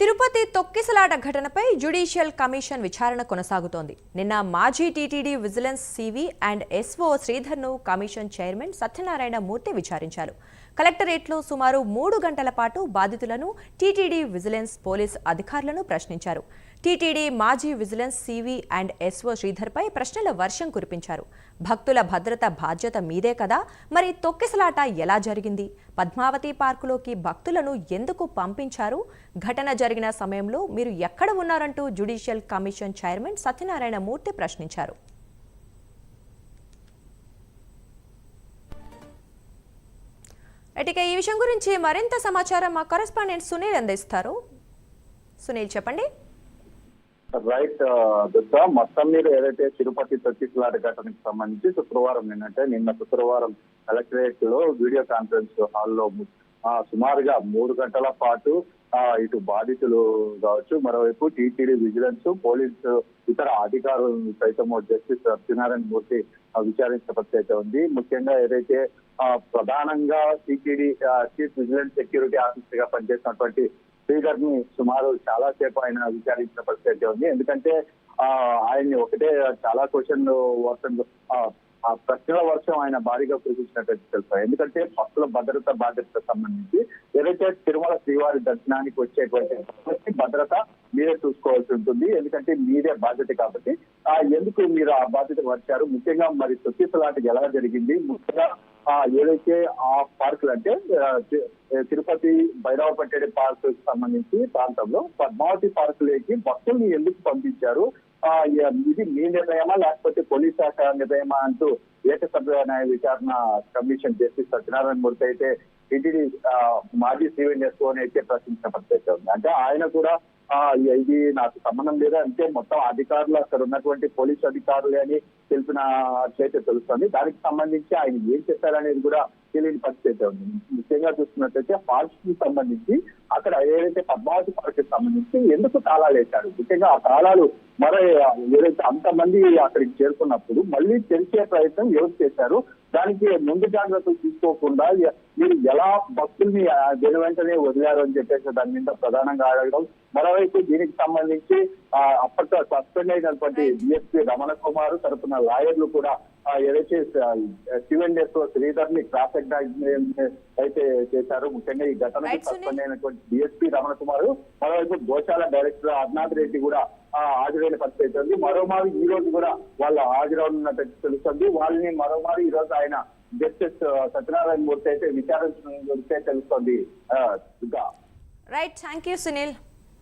తిరుపతి తొక్కిసలాట ఘటనపై judicial commission విచారణ కొనసాగుతోంది. నిన్న మాజీ TTD vigilance CV and SO శ్రీధర్ను కమిషన్ చైర్మన్ సత్యనారాయణ మూర్తి విచారించారు. కలెక్టరేట్లో సుమారు 3 గంటల పాటు బాధితులను, టీటీడీ విజిలెన్స్ పోలీస్ అధికారులను ప్రశ్నించారు. టీటీడీ మాజీ విజిలెన్స్ సివి అండ్ ఎస్ఓ శ్రీధర్పై ప్రశ్నల వర్షం కురిపించారు. భక్తుల భద్రత బాధ్యత మీదే కదా, మరి తొక్కిసలాట ఎలా జరిగింది? పద్మావతి పార్కులోకి భక్తులను ఎందుకు పంపించారు? ఘటన జరిగిన సమయంలో మీరు ఎక్కడ ఉన్నారంటూ జ్యుడిషియల్ కమిషన్ చైర్మన్ సత్యనారాయణ మూర్తి ప్రశ్నించారు. ఇక ఈ విషయం గురించి మరింత సమాచారం మా కరెస్పాండెంట్ సునీల్ అందిస్తారు. సునీల్, చెప్పండి. రైట్ దుర్గా, మొత్తం మీద ఏదైతే తిరుపతి తొక్కిసలాట ఘటనకు సంబంధించి నిన్న శుక్రవారం కలెక్టరేట్ లో వీడియో కాన్ఫరెన్స్ హాల్లో సుమారుగా 3 గంటల పాటు ఇటు బాధితులు కావచ్చు, మరోవైపు టీటీడీ విజిలెన్స్, పోలీసు, ఇతర అధికారులను సైతం జస్టిస్ సత్యనారాయణ మూర్తి విచారించిన పరిస్థితి ఉంది. ముఖ్యంగా ఏదైతే ప్రధానంగా TTD chief vigilance security officer గా పనిచేసినటువంటి శ్రీధర్ ని సుమారు చాలా సేపు ఆయన విచారించిన పరిస్థితి ఉంది. ఎందుకంటే ఆయన్ని ఒకటే చాలా ప్రశ్నల వర్షం ఆయన భారీగా కురిపించినట్టు తెలుసు. ఎందుకంటే భక్తుల భద్రత బాధ్యతకు సంబంధించి ఏదైతే తిరుమల శ్రీవారి దర్శనానికి వచ్చేటువంటి భద్రత మీరే చూసుకోవాల్సి ఉంటుంది. ఎందుకంటే మీరే బాధ్యత కాబట్టి ఎందుకు మీరు ఆ బాధ్యత వచ్చారు? ముఖ్యంగా మరి తొక్కిసలాట ఎలా జరిగింది? ముఖ్యంగా ఏదైతే ఆ పార్కులు అంటే తిరుపతి భైరవపట్టేడి పార్క్ సంబంధించి ప్రాంతంలో పద్మావతి పార్కులోకి భక్తుల్ని ఎందుకు పంపించారు? ఇది మీ నిర్ణయమా లేకపోతే పోలీస్ శాఖ నిర్ణయమా అంటూ ఏకసభ్య న్యాయ విచారణ కమిషన్ జస్టిస్ సత్యనారాయణ మూర్తి అయితే టీటీడీ మాజీ సివిఎస్ఓ అయితే ప్రశ్నించిన పరిస్థితి ఉంది. అంటే ఆయన కూడా ఇది నాకు సంబంధం లేదా అంటే మొత్తం అధికారులు అక్కడ ఉన్నటువంటి పోలీసు అధికారులే అని తెలిపినట్లయితే తెలుస్తుంది. దానికి సంబంధించి ఆయన ఏం చెప్పారనేది కూడా తెలియని పరిస్థితి ఉంది. ముఖ్యంగా చూసుకున్నట్లయితే పార్క్స్ కి సంబంధించి అక్కడ ఏదైతే పద్మావతి పార్క్ కి సంబంధించి ఎందుకు తాళాలు వేశారు? ముఖ్యంగా ఆ తాళాలు ఏదైతే అంతమంది అక్కడికి చేరుకున్నప్పుడు మళ్ళీ తెరిచే ప్రయత్నం ఎవరు చేశారు? దానికి ముందు జాగ్రత్తలు తీసుకోకుండా మీరు ఎలా భక్తుల్ని వెంటనే వదిలారు అని చెప్పేసి దాని మీద ప్రధానంగా అడగడం. మరోవైపు దీనికి సంబంధించి అప్పట్లో సస్పెండ్ అయినటువంటి డిఎస్పీ రమణ కుమార్ తరపున లాయర్లు కూడా ఏదైతే సివిఎస్ఓ శ్రీధర్ ని క్రాస్ ఎగ్జామినేషన్ అయితే చేశారు. ముఖ్యంగా ఈ ఘటనకు సస్పెండ్ అయినటువంటి డిఎస్పీ రమణ కుమార్, మరోవైపు గోశాల డైరెక్టర్ అర్నాథ్ రెడ్డి కూడా హాజరైన పరిస్థితి ఉంది. మరోమారు ఈ రోజు కూడా వాళ్ళు హాజరవుతున్నట్టు తెలుస్తుంది. వాళ్ళని మరోమారు ఈ రోజు ఆయన జస్టిస్ సత్యనారాయణ మూర్తి అయితే విచారించడం తెలుస్తుంది. Right, thank you Sunil.